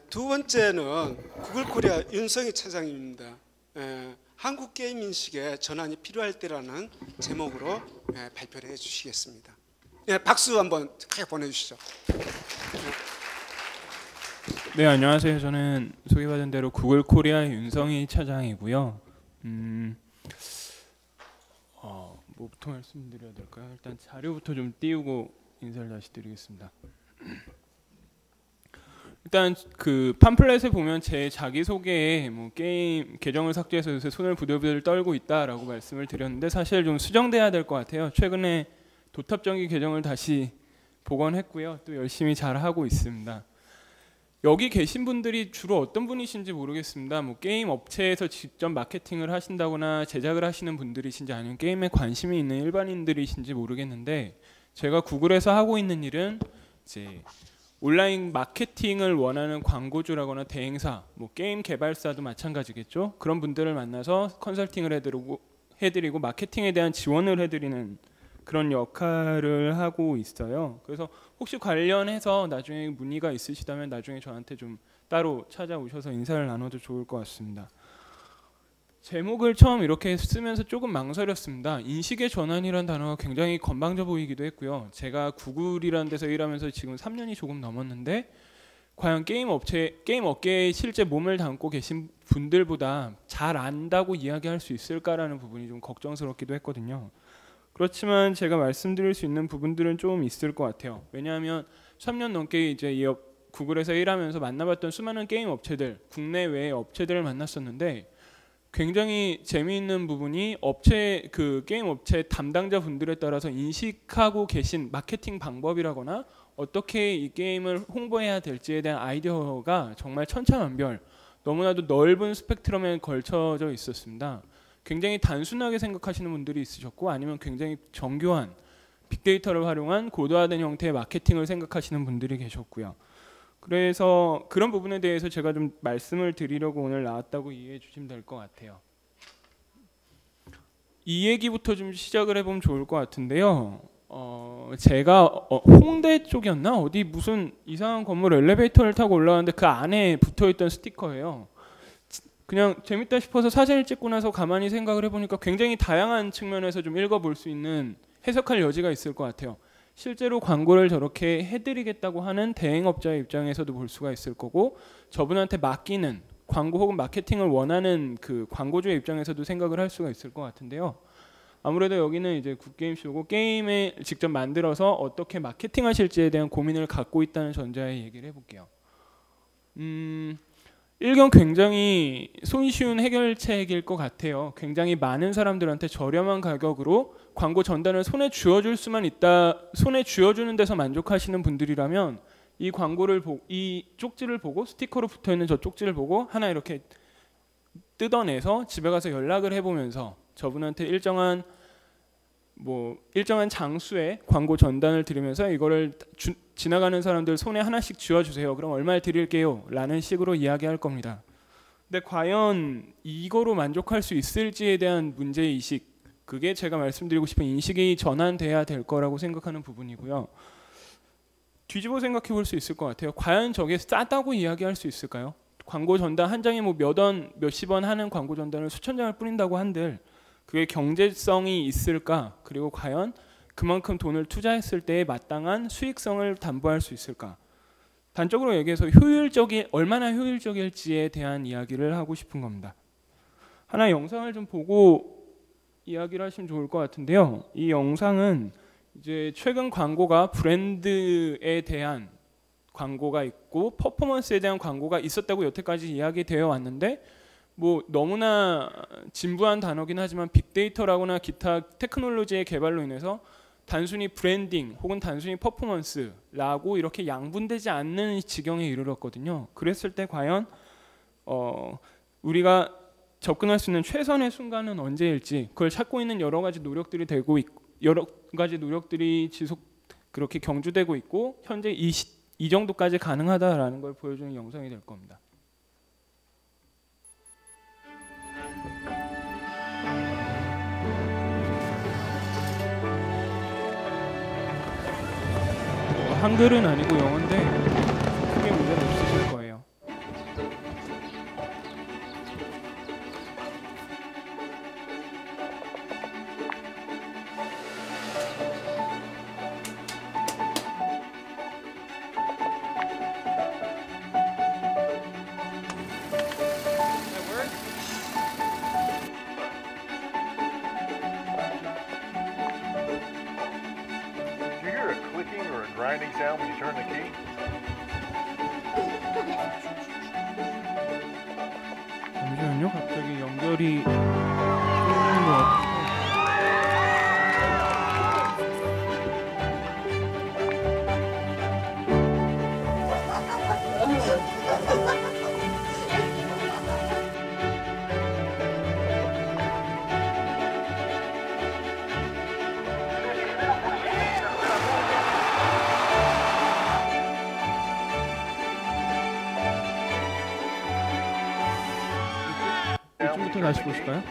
두 번째는 구글 코리아 윤성희 차장입니다. 한국 게임 인식의 전환이 필요할 때라는 제목으로 발표를 해주시겠습니다. 박수 한번 크게 보내주시죠. 네, 안녕하세요. 저는 소개받은 대로 구글 코리아 윤성희 차장이고요. 뭐부터 말씀드려야 될까요? 일단 자료부터 좀 띄우고 인사를 다시 드리겠습니다. 일단 그 팜플렛에 보면 제 자기소개에 뭐 게임 계정을 삭제해서 요새 손을 부들부들 떨고 있다라고 말씀을 드렸는데 사실 좀 수정돼야 될 것 같아요. 최근에 도탑정기 계정을 다시 복원했고요. 또 열심히 잘 하고 있습니다. 여기 계신 분들이 주로 어떤 분이신지 모르겠습니다. 뭐 게임 업체에서 직접 마케팅을 하신다거나 제작을 하시는 분들이신지 아니면 게임에 관심이 있는 일반인들이신지 모르겠는데 제가 구글에서 하고 있는 일은 이제 온라인 마케팅을 원하는 광고주라거나 대행사, 뭐 게임 개발사도 마찬가지겠죠. 그런 분들을 만나서 컨설팅을 해드리고 마케팅에 대한 지원을 해드리는 그런 역할을 하고 있어요. 그래서 혹시 관련해서 나중에 문의가 있으시다면 나중에 저한테 좀 따로 찾아오셔서 인사를 나눠도 좋을 것 같습니다. 제목을 처음 이렇게 쓰면서 조금 망설였습니다. 인식의 전환이라는 단어가 굉장히 건방져 보이기도 했고요. 제가 구글이라는 데서 일하면서 지금 3년이 조금 넘었는데 과연 게임 업계에 실제 몸을 담고 계신 분들보다 잘 안다고 이야기할 수 있을까라는 부분이 좀 걱정스럽기도 했거든요. 그렇지만 제가 말씀드릴 수 있는 부분들은 좀 있을 것 같아요. 왜냐하면 3년 넘게 이제 구글에서 일하면서 만나봤던 수많은 게임 업체들, 국내외의 업체들을 만났었는데 굉장히 재미있는 부분이 게임 업체 담당자 분들에 따라서 인식하고 계신 마케팅 방법이라거나 어떻게 이 게임을 홍보해야 될지에 대한 아이디어가 정말 천차만별, 너무나도 넓은 스펙트럼에 걸쳐져 있었습니다. 굉장히 단순하게 생각하시는 분들이 있으셨고 아니면 굉장히 정교한 빅데이터를 활용한 고도화된 형태의 마케팅을 생각하시는 분들이 계셨고요. 그래서 그런 부분에 대해서 제가 좀 말씀을 드리려고 오늘 나왔다고 이해해 주시면 될 것 같아요. 이 얘기부터 좀 시작을 해보면 좋을 것 같은데요. 제가 홍대 쪽이었나? 어디 무슨 이상한 건물 엘리베이터를 타고 올라왔는데 그 안에 붙어있던 스티커예요. 그냥 재밌다 싶어서 사진을 찍고 나서 가만히 생각을 해보니까 굉장히 다양한 측면에서 좀 읽어볼 수 있는 해석할 여지가 있을 것 같아요. 실제로 광고를 저렇게 해드리겠다고 하는 대행업자의 입장에서도 볼 수가 있을 거고 저분한테 맡기는 광고 혹은 마케팅을 원하는 그 광고주의 입장에서도 생각을 할 수가 있을 것 같은데요. 아무래도 여기는 이제 굿게임쇼고 게임을 직접 만들어서 어떻게 마케팅하실지에 대한 고민을 갖고 있다는 전제하에 얘기를 해볼게요. 일견 굉장히 손쉬운 해결책일 것 같아요. 굉장히 많은 사람들한테 저렴한 가격으로 광고 전단을 손에 쥐어주는 데서 만족하시는 분들이라면 이 쪽지를 보고 스티커로 붙어있는 저 쪽지를 보고 하나 이렇게 뜯어내서 집에 가서 연락을 해보면서 저분한테 일정한 장수의 광고 전단을 드리면서 이거를 지나가는 사람들 손에 하나씩 쥐어주세요. 그럼 얼마에 드릴게요? 라는 식으로 이야기할 겁니다. 근데 과연 이거로 만족할 수 있을지에 대한 문제의식, 그게 제가 말씀드리고 싶은 인식이 전환돼야 될 거라고 생각하는 부분이고요. 뒤집어 생각해 볼 수 있을 것 같아요. 과연 저게 싸다고 이야기할 수 있을까요? 광고 전단 한 장에 뭐 몇십 원 하는 광고 전단을 수천 장을 뿌린다고 한들 그게 경제성이 있을까? 그리고 과연 그만큼 돈을 투자했을 때에 마땅한 수익성을 담보할 수 있을까? 단적으로 얘기해서 얼마나 효율적일지에 대한 이야기를 하고 싶은 겁니다. 하나 영상을 좀 보고 이야기를 하시면 좋을 것 같은데요. 이 영상은 이제 최근 광고가 브랜드에 대한 광고가 있고 퍼포먼스에 대한 광고가 있었다고 여태까지 이야기되어 왔는데 뭐 너무나 진부한 단어긴 하지만 빅데이터라거나 기타 테크놀로지의 개발로 인해서 단순히 브랜딩 혹은 단순히 퍼포먼스라고 이렇게 양분되지 않는 지경에 이르렀거든요. 그랬을 때 과연 우리가 접근할 수 있는 최선의 순간은 언제일지 그걸 찾고 있는 여러 가지 노력들이 지속 그렇게 경주되고 있고 현재 이 정도까지 가능하다라는 걸 보여주는 영상이 될 겁니다. 한글은 아니고 영어인데 크게 문제는 없으실 거예요. grinding sound when you turn the key? 잠시만요. 갑자기 연결이 끊기는 것 같아요. 이쪽부터 다시 보실까요?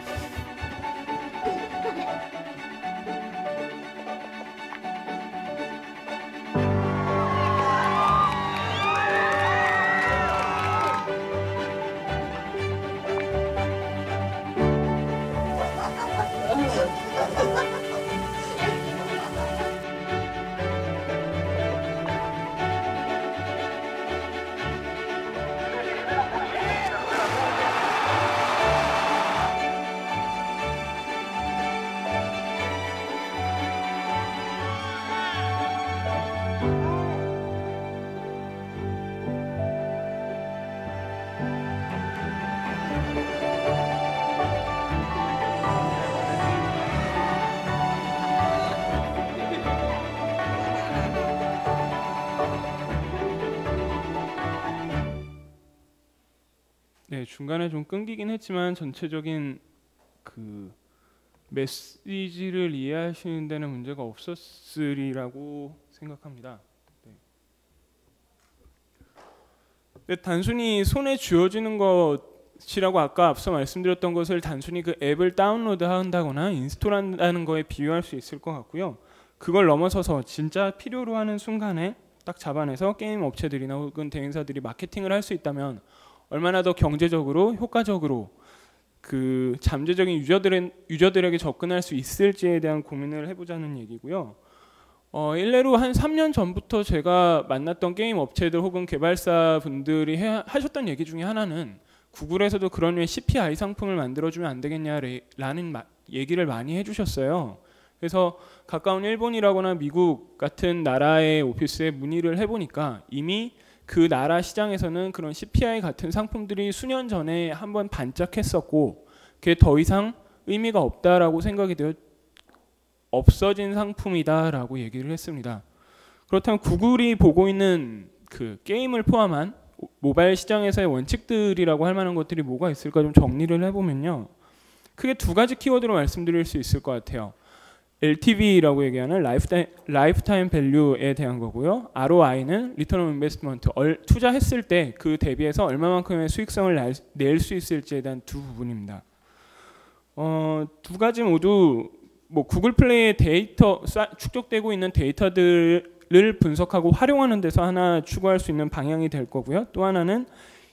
네, 중간에 좀 끊기긴 했지만 전체적인 그 메시지를 이해하시는 데는 문제가 없었으리라고 생각합니다. 네. 근데 단순히 손에 쥐어지는 것이라고 아까 앞서 말씀드렸던 것을 단순히 그 앱을 다운로드한다거나 인스톨한다는 거에 비유할 수 있을 것 같고요. 그걸 넘어서서 진짜 필요로 하는 순간에 딱 잡아내서 게임 업체들이나 혹은 대행사들이 마케팅을 할 수 있다면 얼마나 더 경제적으로 효과적으로 그 잠재적인 유저들에게 접근할 수 있을지에 대한 고민을 해보자는 얘기고요. 일례로 한 3년 전부터 제가 만났던 게임 업체들 혹은 개발사 분들이 하셨던 얘기 중에 하나는 구글에서도 그런 류의 CPI 상품을 만들어주면 안 되겠냐라는 얘기를 많이 해주셨어요. 그래서 가까운 일본이라거나 미국 같은 나라의 오피스에 문의를 해보니까 이미 그 나라 시장에서는 그런 CPI 같은 상품들이 수년 전에 한번 반짝했었고 그게 더 이상 의미가 없다라고 생각이 되어 없어진 상품이다라고 얘기를 했습니다. 그렇다면 구글이 보고 있는 그 게임을 포함한 모바일 시장에서의 원칙들이라고 할 만한 것들이 뭐가 있을까 좀 정리를 해보면요. 크게 두 가지 키워드로 말씀드릴 수 있을 것 같아요. LTV라고 얘기하는 라이프타임 밸류에 대한 거고요. ROI는 리턴 온 인베스트먼트, 투자했을 때 그 대비해서 얼마만큼의 수익성을 낼 수 있을지에 대한 두 부분입니다. 두 가지 모두 뭐 구글 플레이의 데이터 축적되고 있는 데이터들을 분석하고 활용하는 데서 하나 추구할 수 있는 방향이 될 거고요. 또 하나는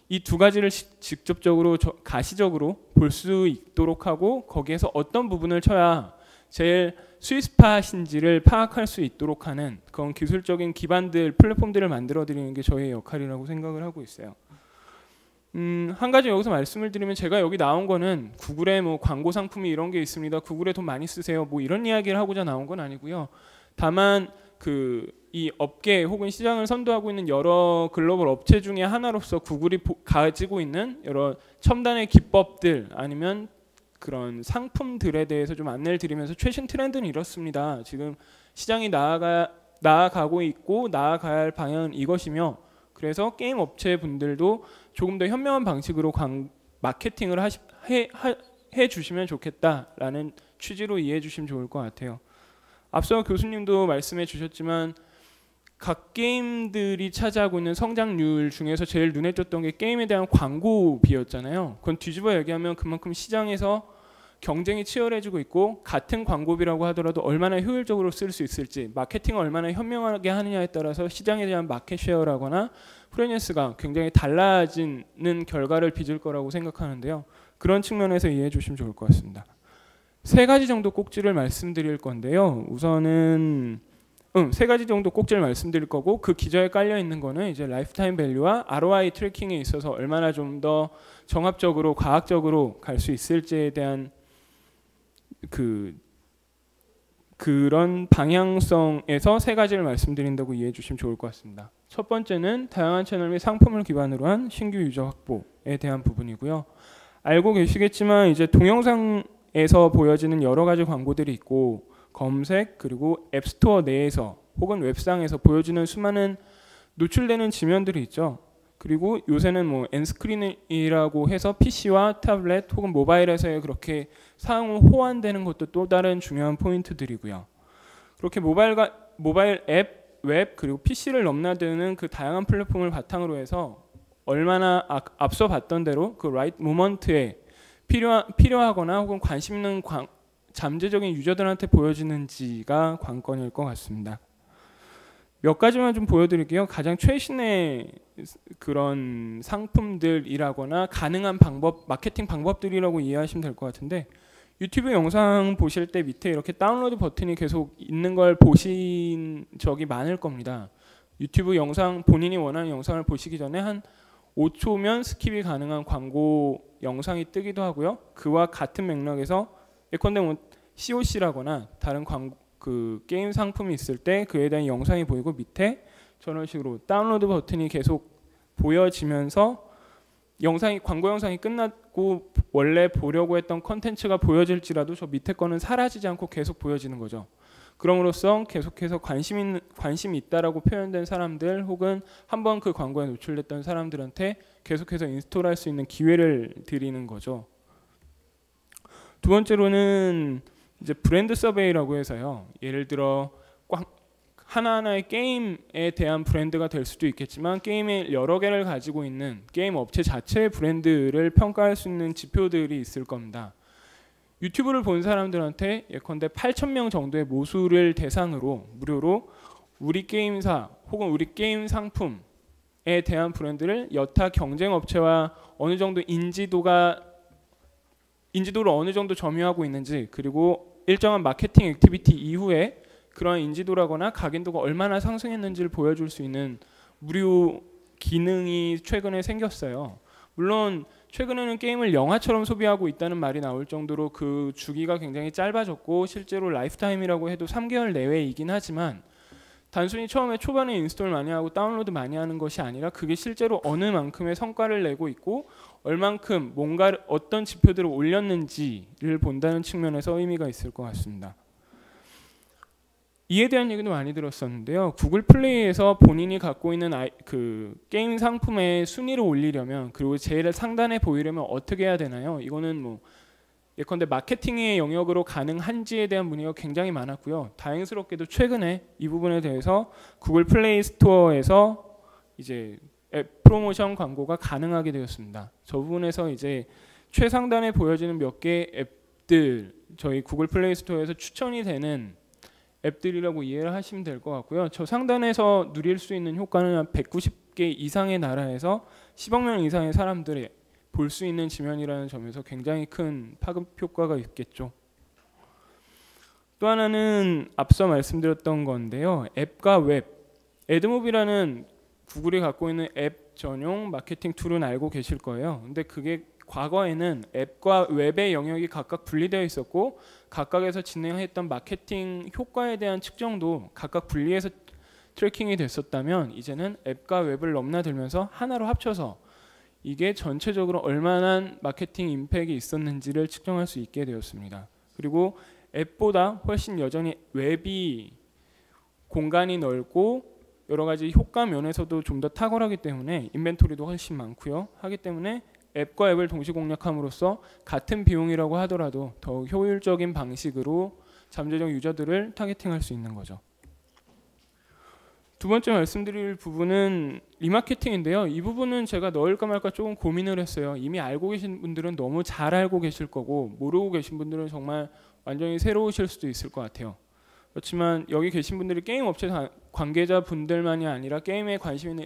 이 두 가지를 직접적으로 가시적으로 볼 수 있도록 하고 거기에서 어떤 부분을 쳐야 제일 스윗스팟인지를 파악할 수 있도록 하는 그런 기술적인 기반들, 플랫폼들을 만들어 드리는 게 저희의 역할이라고 생각을 하고 있어요. 한 가지 여기서 말씀을 드리면 제가 여기 나온 거는 구글에 뭐 광고 상품이 이런 게 있습니다. 구글에 돈 많이 쓰세요. 뭐 이런 이야기를 하고자 나온 건 아니고요. 다만 이 업계 혹은 시장을 선도하고 있는 여러 글로벌 업체 중에 하나로서 구글이 가지고 있는 여러 첨단의 기법들 아니면 그런 상품들에 대해서 좀 안내를 드리면서 최신 트렌드는 이렇습니다. 지금 시장이 나아가고 있고 나아가야 할 방향은 이것이며 그래서 게임 업체 분들도 조금 더 현명한 방식으로 마케팅을 해 주시면 좋겠다라는 취지로 이해해 주시면 좋을 것 같아요. 앞서 교수님도 말씀해 주셨지만 각 게임들이 차지하고 있는 성장률 중에서 제일 눈에 띄었던 게 게임에 대한 광고비였잖아요. 그건 뒤집어 얘기하면 그만큼 시장에서 경쟁이 치열해지고 있고 같은 광고비라고 하더라도 얼마나 효율적으로 쓸 수 있을지 마케팅을 얼마나 현명하게 하느냐에 따라서 시장에 대한 마켓 쉐어라거나 프레니스가 굉장히 달라지는 결과를 빚을 거라고 생각하는데요. 그런 측면에서 이해해 주시면 좋을 것 같습니다. 세 가지 정도 꼭지를 말씀드릴 건데요. 우선은 세 가지 정도 꼭지를 말씀드릴 거고 그 기저에 깔려 있는 거는 이제 라이프타임 밸류와 ROI 트래킹에 있어서 얼마나 좀 더 정합적으로 과학적으로 갈 수 있을지에 대한 그 그런 방향성에서 세 가지를 말씀드린다고 이해해 주시면 좋을 것 같습니다. 첫 번째는 다양한 채널 및 상품을 기반으로 한 신규 유저 확보에 대한 부분이고요. 알고 계시겠지만 이제 동영상에서 보여지는 여러 가지 광고들이 있고 검색 그리고 앱스토어 내에서 혹은 웹상에서 보여지는 수많은 노출되는 지면들이 있죠. 그리고 요새는 뭐 엔스크린이라고 해서 PC와 태블릿 혹은 모바일에서의 그렇게 사용 호환되는 것도 또 다른 중요한 포인트들이고요. 그렇게 모바일 앱, 웹 그리고 PC를 넘나드는 그 다양한 플랫폼을 바탕으로 해서 얼마나 앞서 봤던 대로 그 라이트 모먼트에 필요하거나 혹은 관심 있는 잠재적인 유저들한테 보여지는지가 관건일 것 같습니다. 몇 가지만 좀 보여드릴게요. 가장 최신의 그런 상품들이라거나 가능한 마케팅 방법들이라고 이해하시면 될 것 같은데, 유튜브 영상 보실 때 밑에 이렇게 다운로드 버튼이 계속 있는 걸 보신 적이 많을 겁니다. 유튜브 영상, 본인이 원하는 영상을 보시기 전에 한 5초면 스킵이 가능한 광고 영상이 뜨기도 하고요. 그와 같은 맥락에서 예컨대 뭐 COC라거나 다른 그 게임 상품이 있을 때 그에 대한 영상이 보이고 밑에 저런 식으로 다운로드 버튼이 계속 보여지면서 광고 영상이 끝났고 원래 보려고 했던 컨텐츠가 보여질지라도 저 밑에 거는 사라지지 않고 계속 보여지는 거죠. 그럼으로써 계속해서 관심이 있다라고 표현된 사람들 혹은 한번 그 광고에 노출됐던 사람들한테 계속해서 인스톨할 수 있는 기회를 드리는 거죠. 두 번째로는 이제 브랜드 서베이라고 해서요. 예를 들어 하나하나의 게임에 대한 브랜드가 될 수도 있겠지만 게임의 여러 개를 가지고 있는 게임 업체 자체의 브랜드를 평가할 수 있는 지표들이 있을 겁니다. 유튜브를 본 사람들한테 예컨대 8,000명 정도의 모수를 대상으로 무료로 우리 게임사 혹은 우리 게임 상품에 대한 브랜드를 여타 경쟁 업체와 어느 정도 인지도를 어느 정도 점유하고 있는지, 그리고 일정한 마케팅 액티비티 이후에 그러한 인지도라거나 각인도가 얼마나 상승했는지를 보여줄 수 있는 무료 기능이 최근에 생겼어요. 물론 최근에는 게임을 영화처럼 소비하고 있다는 말이 나올 정도로 그 주기가 굉장히 짧아졌고 실제로 라이프타임이라고 해도 3개월 내외이긴 하지만, 단순히 처음에 초반에 인스톨 많이 하고 다운로드 많이 하는 것이 아니라 그게 실제로 어느 만큼의 성과를 내고 있고 얼만큼 어떤 지표들을 올렸는지를 본다는 측면에서 의미가 있을 것 같습니다. 이에 대한 얘기도 많이 들었었는데요. 구글 플레이에서 본인이 갖고 있는 그 게임 상품의 순위를 올리려면, 그리고 제일 상단에 보이려면 어떻게 해야 되나요? 이거는 뭐 예컨대 마케팅의 영역으로 가능한지에 대한 문의가 굉장히 많았고요. 다행스럽게도 최근에 이 부분에 대해서 구글 플레이 스토어에서 이제 앱 프로모션 광고가 가능하게 되었습니다. 저 부분에서 이제 최상단에 보여지는 몇 개의 앱들, 저희 구글 플레이 스토어에서 추천이 되는 앱들이라고 이해를 하시면 될 것 같고요. 저 상단에서 누릴 수 있는 효과는 190개 이상의 나라에서 10억 명 이상의 사람들이 볼 수 있는 지면이라는 점에서 굉장히 큰 파급 효과가 있겠죠. 또 하나는 앞서 말씀드렸던 건데요. 앱과 웹, 애드모비라는 구글이 갖고 있는 앱 전용 마케팅 툴은 알고 계실 거예요. 근데 그게 과거에는 앱과 웹의 영역이 각각 분리되어 있었고 각각에서 진행했던 마케팅 효과에 대한 측정도 각각 분리해서 트래킹이 됐었다면, 이제는 앱과 웹을 넘나들면서 하나로 합쳐서 이게 전체적으로 얼마나 마케팅 임팩이 있었는지를 측정할 수 있게 되었습니다. 그리고 앱보다 훨씬 여전히 웹이 공간이 넓고 여러 가지 효과 면에서도 좀 더 탁월하기 때문에 인벤토리도 훨씬 많고요. 하기 때문에 앱과 앱을 동시 공략함으로써 같은 비용이라고 하더라도 더욱 효율적인 방식으로 잠재적 유저들을 타겟팅할 수 있는 거죠. 두 번째 말씀드릴 부분은 리마케팅인데요. 이 부분은 제가 넣을까 말까 조금 고민을 했어요. 이미 알고 계신 분들은 너무 잘 알고 계실 거고, 모르고 계신 분들은 정말 완전히 새로우실 수도 있을 것 같아요. 그렇지만 여기 계신 분들이 게임 업체 관계자분들만이 아니라 게임에 관심 있는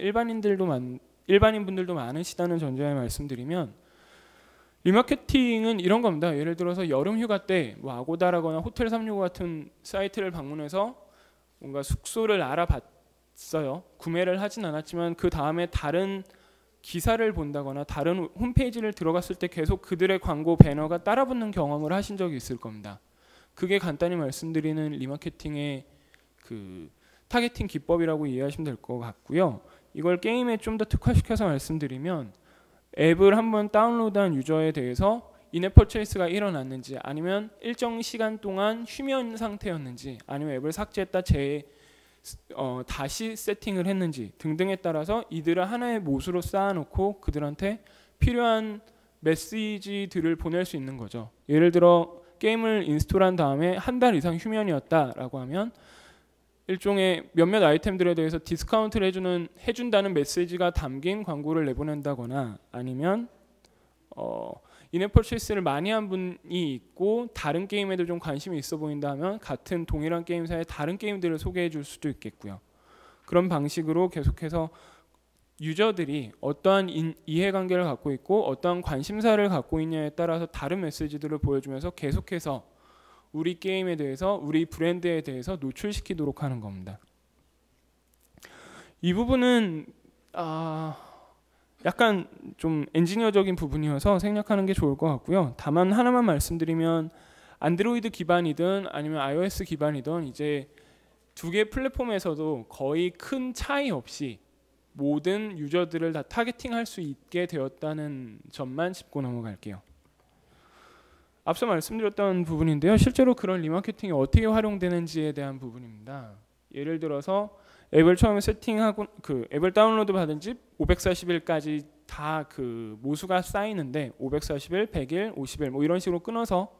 일반인 분들도 많으시다는 전제하에 말씀드리면, 리마케팅은 이런 겁니다. 예를 들어서 여름 휴가 때 뭐 아고다라거나 호텔365 같은 사이트를 방문해서 뭔가 숙소를 알아봤어요. 구매를 하진 않았지만 그 다음에 다른 기사를 본다거나 다른 홈페이지를 들어갔을 때 계속 그들의 광고 배너가 따라붙는 경험을 하신 적이 있을 겁니다. 그게 간단히 말씀드리는 리마케팅의 그 타겟팅 기법이라고 이해하시면 될 것 같고요. 이걸 게임에 좀 더 특화시켜서 말씀드리면 앱을 한번 다운로드한 유저에 대해서 인앱 퍼체이스가 일어났는지 아니면 일정 시간 동안 휴면 상태였는지 아니면 앱을 삭제했다 다시 세팅을 했는지 등등에 따라서 이들을 하나의 못으로 쌓아놓고 그들한테 필요한 메시지들을 보낼 수 있는 거죠. 예를 들어 게임을 인스톨한 다음에 한 달 이상 휴면이었다라고 하면 일종의 몇몇 아이템들에 대해서 디스카운트를 해준다는 메시지가 담긴 광고를 내보낸다거나 아니면 인앱 퍼체이스를 많이 한 분이 있고 다른 게임에도 좀 관심이 있어 보인다 하면 같은 동일한 게임사의 다른 게임들을 소개해 줄 수도 있겠고요. 그런 방식으로 계속해서 유저들이 어떠한 이해관계를 갖고 있고 어떠한 관심사를 갖고 있냐에 따라서 다른 메시지들을 보여주면서 계속해서 우리 게임에 대해서 우리 브랜드에 대해서 노출시키도록 하는 겁니다. 이 부분은 약간 좀 엔지니어적인 부분이어서 생략하는 게 좋을 것 같고요. 다만 하나만 말씀드리면 안드로이드 기반이든 아니면 iOS 기반이든 이제 두 개 플랫폼에서도 거의 큰 차이 없이 모든 유저들을 다 타겟팅할 수 있게 되었다는 점만 짚고 넘어갈게요. 앞서 말씀드렸던 부분인데요. 실제로 그런 리마케팅이 어떻게 활용되는지에 대한 부분입니다. 예를 들어서 앱을 처음에 세팅하고 앱을 다운로드 받은 지 540일까지 다 모수가 쌓이는데 540일, 100일, 50일 뭐 이런 식으로 끊어서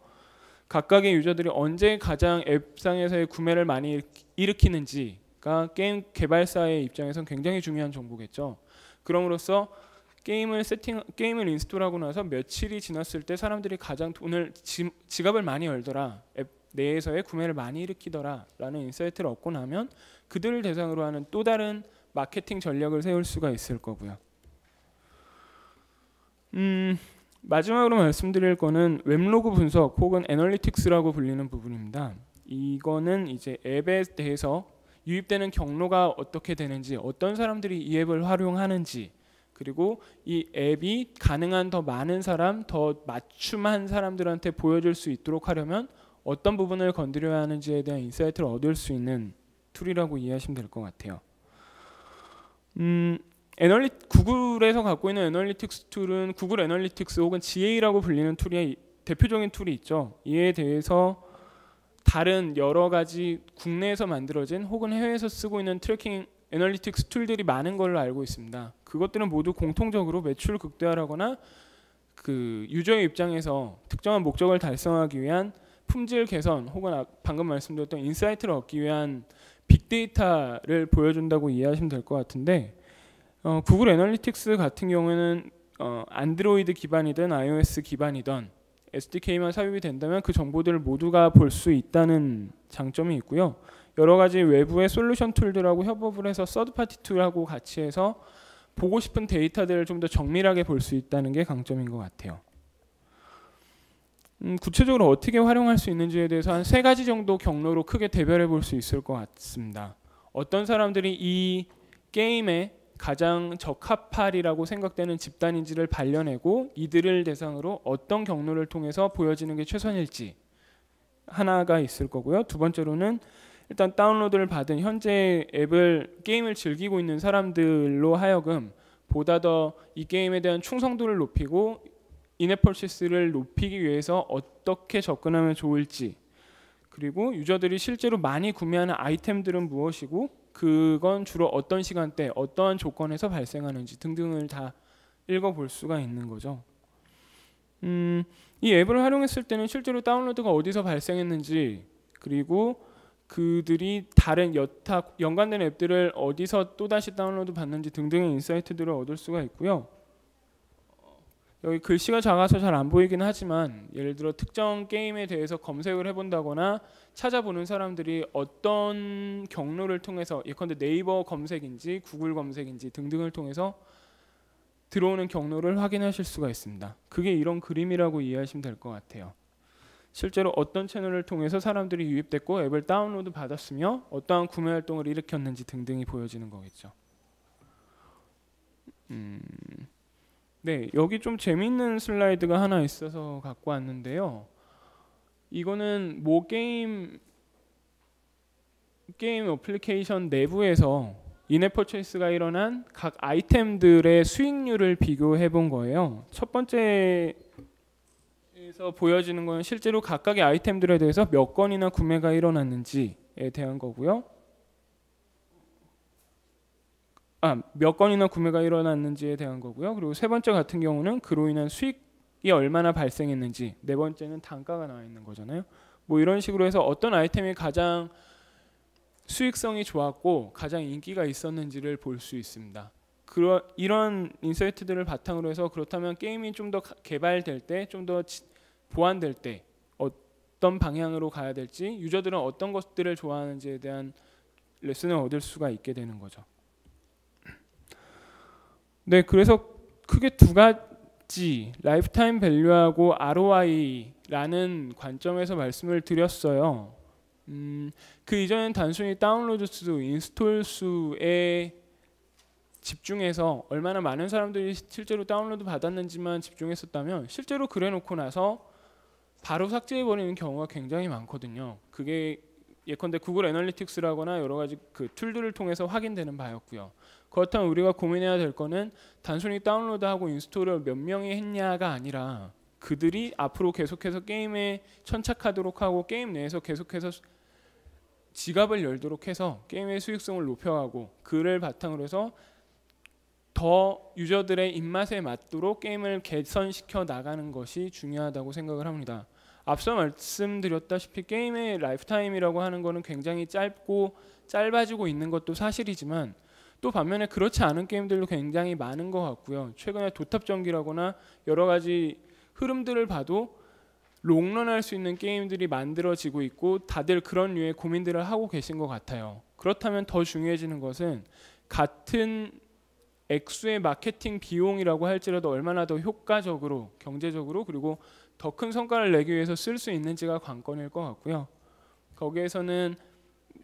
각각의 유저들이 언제 가장 앱상에서의 구매를 많이 일으키는지가 게임 개발사의 입장에선 굉장히 중요한 정보겠죠. 그럼으로써 게임을 인스톨하고 나서 며칠이 지났을 때 사람들이 가장 지갑을 많이 열더라, 앱 내에서의 구매를 많이 일으키더라 라는 인사이트를 얻고 나면 그들을 대상으로 하는 또 다른 마케팅 전략을 세울 수가 있을 거고요. 마지막으로 말씀드릴 거는 웹로그 분석 혹은 애널리틱스라고 불리는 부분입니다. 이거는 이제 앱에 대해서 유입되는 경로가 어떻게 되는지, 어떤 사람들이 이 앱을 활용하는지, 그리고 이 앱이 가능한 더 많은 사람, 더 맞춤한 사람들한테 보여줄 수 있도록 하려면 어떤 부분을 건드려야 하는지에 대한 인사이트를 얻을 수 있는 툴이라고 이해하시면 될 것 같아요. 구글에서 갖고 있는 애널리틱스 툴은 구글 애널리틱스 혹은 GA라고 불리는 툴이 대표적인 툴이 있죠. 이에 대해서 다른 여러 가지 국내에서 만들어진 혹은 해외에서 쓰고 있는 트래킹 애널리틱스 툴들이 많은 걸로 알고 있습니다. 그것들은 모두 공통적으로 매출 극대화라거나 유저의 입장에서 특정한 목적을 달성하기 위한 품질 개선 혹은 방금 말씀드렸던 인사이트를 얻기 위한 빅데이터를 보여준다고 이해하시면 될 것 같은데 구글 애널리틱스 같은 경우에는 안드로이드 기반이든 iOS 기반이든 SDK만 삽입이 된다면 그 정보들을 모두가 볼 수 있다는 장점이 있고요. 여러 가지 외부의 솔루션 툴들하고 협업을 해서 서드파티 툴하고 같이 해서 보고 싶은 데이터들을 좀 더 정밀하게 볼 수 있다는 게 강점인 것 같아요. 구체적으로 어떻게 활용할 수 있는지에 대해서 한 3가지 정도 경로로 크게 대별해 볼 수 있을 것 같습니다. 어떤 사람들이 이 게임에 가장 적합할이라고 생각되는 집단인지를 발견하고 이들을 대상으로 어떤 경로를 통해서 보여지는 게 최선일지 하나가 있을 거고요. 두 번째로는 일단 다운로드를 받은 현재 게임을 즐기고 있는 사람들로 하여금 보다 더 이 게임에 대한 충성도를 높이고 인앱 퍼체이스를 높이기 위해서 어떻게 접근하면 좋을지, 그리고 유저들이 실제로 많이 구매하는 아이템들은 무엇이고 그건 주로 어떤 시간대, 어떠한 조건에서 발생하는지 등등을 다 읽어볼 수가 있는 거죠. 이 앱을 활용했을 때는 실제로 다운로드가 어디서 발생했는지, 그리고 그들이 다른 여타 연관된 앱들을 어디서 또다시 다운로드 받는지 등등의 인사이트들을 얻을 수가 있고요. 여기 글씨가 작아서 잘 안 보이긴 하지만 예를 들어 특정 게임에 대해서 검색을 해본다거나 찾아보는 사람들이 어떤 경로를 통해서 예컨대 네이버 검색인지 구글 검색인지 등등을 통해서 들어오는 경로를 확인하실 수가 있습니다. 그게 이런 그림이라고 이해하시면 될 것 같아요. 실제로 어떤 채널을 통해서 사람들이 유입됐고 앱을 다운로드 받았으며 어떠한 구매 활동을 일으켰는지 등등이 보여지는 거겠죠. 네, 여기 좀 재미있는 슬라이드가 하나 있어서 갖고 왔는데요. 이거는 모 게임 어플리케이션 내부에서 인앱 퍼체이스가 일어난 각 아이템들의 수익률을 비교해 본 거예요. 첫 번째에서 보여지는 건 실제로 각각의 아이템들에 대해서 몇 건이나 구매가 일어났는지에 대한 거고요. 몇 건이나 구매가 일어났는지에 대한 거고요. 그리고 세 번째 같은 경우는 그로 인한 수익이 얼마나 발생했는지, 네 번째는 단가가 나와 있는 거잖아요. 뭐 이런 식으로 해서 어떤 아이템이 가장 수익성이 좋았고 가장 인기가 있었는지를 볼 수 있습니다. 이런 인사이트들을 바탕으로 해서 그렇다면 게임이 좀 더 개발될 때, 좀 더 보완될 때 어떤 방향으로 가야 될지, 유저들은 어떤 것들을 좋아하는지에 대한 레슨을 얻을 수가 있게 되는 거죠. 네, 그래서 크게 두 가지, 라이프타임 밸류하고 ROI라는 관점에서 말씀을 드렸어요. 그 이전엔 단순히 다운로드 수, 인스톨 수에 집중해서 얼마나 많은 사람들이 실제로 다운로드 받았는지만 집중했었다면, 실제로 그래놓고 나서 바로 삭제해버리는 경우가 굉장히 많거든요. 그게 예컨대 구글 애널리틱스라거나 여러 가지 그 툴들을 통해서 확인되는 바였고요. 그렇다면 우리가 고민해야 될 거는 단순히 다운로드하고 인스톨을 몇 명이 했냐가 아니라 그들이 앞으로 계속해서 게임에 천착하도록 하고 게임 내에서 계속해서 지갑을 열도록 해서 게임의 수익성을 높여가고, 그를 바탕으로 해서 더 유저들의 입맛에 맞도록 게임을 개선시켜 나가는 것이 중요하다고 생각을 합니다. 앞서 말씀드렸다시피 게임의 라이프타임이라고 하는 것은 굉장히 짧고 짧아지고 있는 것도 사실이지만, 또 반면에 그렇지 않은 게임들도 굉장히 많은 것 같고요. 최근에 도탑전기라거나 여러 가지 흐름들을 봐도 롱런할 수 있는 게임들이 만들어지고 있고 다들 그런 류의 고민들을 하고 계신 것 같아요. 그렇다면 더 중요해지는 것은 같은 액수의 마케팅 비용이라고 할지라도 얼마나 더 효과적으로, 경제적으로, 그리고 더 큰 성과를 내기 위해서 쓸 수 있는지가 관건일 것 같고요. 거기에서는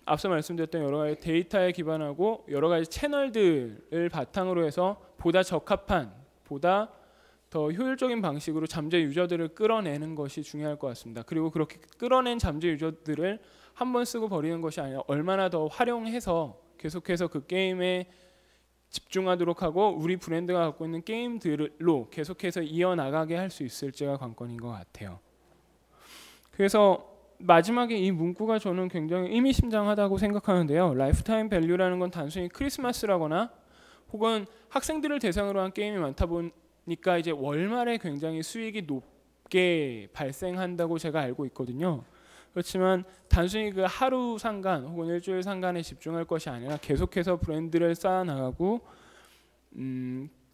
앞서 말씀드렸던 여러 가지 데이터에 기반하고 여러 가지 채널들을 바탕으로 해서 보다 적합한, 보다 더 효율적인 방식으로 잠재 유저들을 끌어내는 것이 중요할 것 같습니다. 그리고 그렇게 끌어낸 잠재 유저들을 한번 쓰고 버리는 것이 아니라 얼마나 더 활용해서 계속해서 그 게임에 집중하도록 하고 우리 브랜드가 갖고 있는 게임들로 계속해서 이어나가게 할 수 있을지가 관건인 것 같아요. 그래서 마지막에 이 문구가 저는 굉장히 의미심장하다고 생각하는데요. 라이프타임 밸류라는 건 단순히 크리스마스라거나 혹은 학생들을 대상으로 한 게임이 많다 보니까 이제 월말에 굉장히 수익이 높게 발생한다고 제가 알고 있거든요. 그렇지만 단순히 그 하루 상간 혹은 일주일 상간에 집중할 것이 아니라 계속해서 브랜드를 쌓아나가고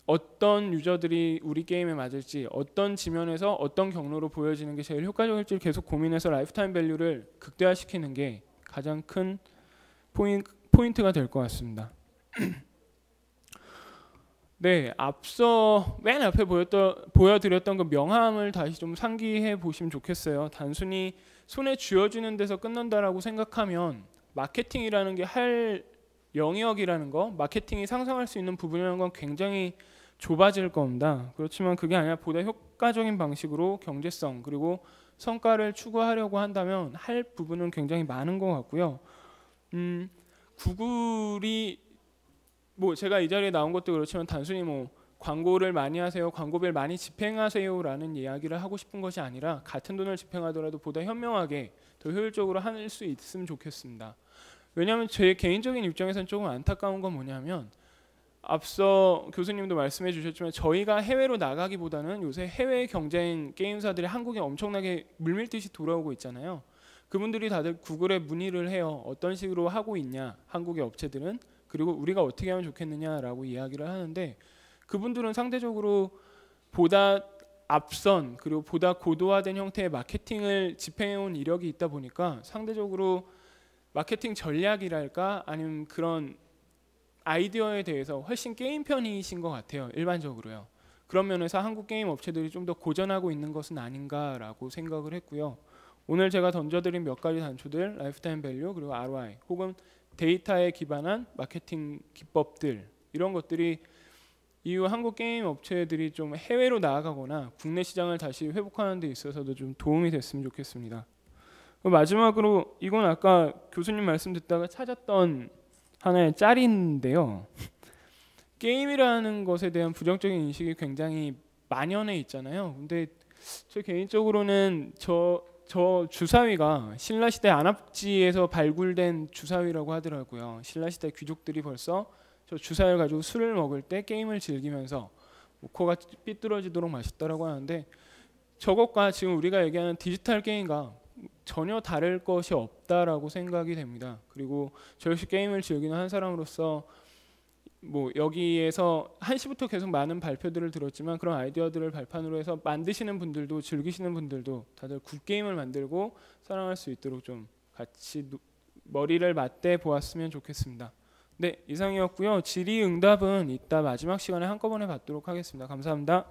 어떤 유저들이 우리 게임에 맞을지, 어떤 지면에서 어떤 경로로 보여지는 게 제일 효과적일지 계속 고민해서 라이프타임 밸류를 극대화시키는 게 가장 큰 포인트가 될 것 같습니다. 네, 앞서 맨 앞에 보여드렸던 그 명함을 다시 좀 상기해 보시면 좋겠어요. 단순히 손에 쥐어주는 데서 끝난다라고 생각하면 마케팅이라는 게 할 영역이라는 거, 마케팅이 상상할 수 있는 부분이라는 건 굉장히 좁아질 겁니다. 그렇지만 그게 아니라 보다 효과적인 방식으로 경제성 그리고 성과를 추구하려고 한다면 할 부분은 굉장히 많은 것 같고요. 구글이 뭐 제가 이 자리에 나온 것도 그렇지만 단순히 뭐 광고를 많이 하세요, 광고비를 많이 집행하세요라는 이야기를 하고 싶은 것이 아니라 같은 돈을 집행하더라도 보다 현명하게 더 효율적으로 할 수 있으면 좋겠습니다. 왜냐하면 제 개인적인 입장에서는 조금 안타까운 건 뭐냐면 앞서 교수님도 말씀해 주셨지만 저희가 해외로 나가기보다는 요새 해외 경쟁 게임사들이 한국에 엄청나게 물밀듯이 돌아오고 있잖아요. 그분들이 다들 구글에 문의를 해요. 어떤 식으로 하고 있냐, 한국의 업체들은. 그리고 우리가 어떻게 하면 좋겠느냐라고 이야기를 하는데 그분들은 상대적으로 보다 앞선 그리고 보다 고도화된 형태의 마케팅을 집행해온 이력이 있다 보니까 상대적으로 마케팅 전략이랄까 아니면 그런 아이디어에 대해서 훨씬 게임 편이신 것 같아요. 일반적으로요. 그런 면에서 한국 게임 업체들이 좀 더 고전하고 있는 것은 아닌가라고 생각을 했고요. 오늘 제가 던져드린 몇 가지 단초들, 라이프타임 밸류 그리고 ROI 혹은 데이터에 기반한 마케팅 기법들, 이런 것들이 이후 한국 게임 업체들이 좀 해외로 나아가거나 국내 시장을 다시 회복하는 데 있어서도 좀 도움이 됐으면 좋겠습니다. 마지막으로 이건 아까 교수님 말씀 듣다가 찾았던 하나의 짤인데요. 게임이라는 것에 대한 부정적인 인식이 굉장히 만연해 있잖아요. 근데 저 개인적으로는 저 주사위가 신라시대 안압지에서 발굴된 주사위라고 하더라고요. 신라시대 귀족들이 벌써 저 주사위를 가지고 술을 먹을 때 게임을 즐기면서 코가 삐뚤어지도록 마셨다라고 하는데 저것과 지금 우리가 얘기하는 디지털 게임과 전혀 다를 것이 없다라고 생각이 됩니다. 그리고 저 역시 게임을 즐기는 한 사람으로서 뭐 여기에서 1시부터 계속 많은 발표들을 들었지만 그런 아이디어들을 발판으로 해서 만드시는 분들도 즐기시는 분들도 다들 굿게임을 만들고 사랑할 수 있도록 좀 같이 머리를 맞대 보았으면 좋겠습니다. 네, 이상이었고요. 질의응답은 이따 마지막 시간에 한꺼번에 받도록 하겠습니다. 감사합니다.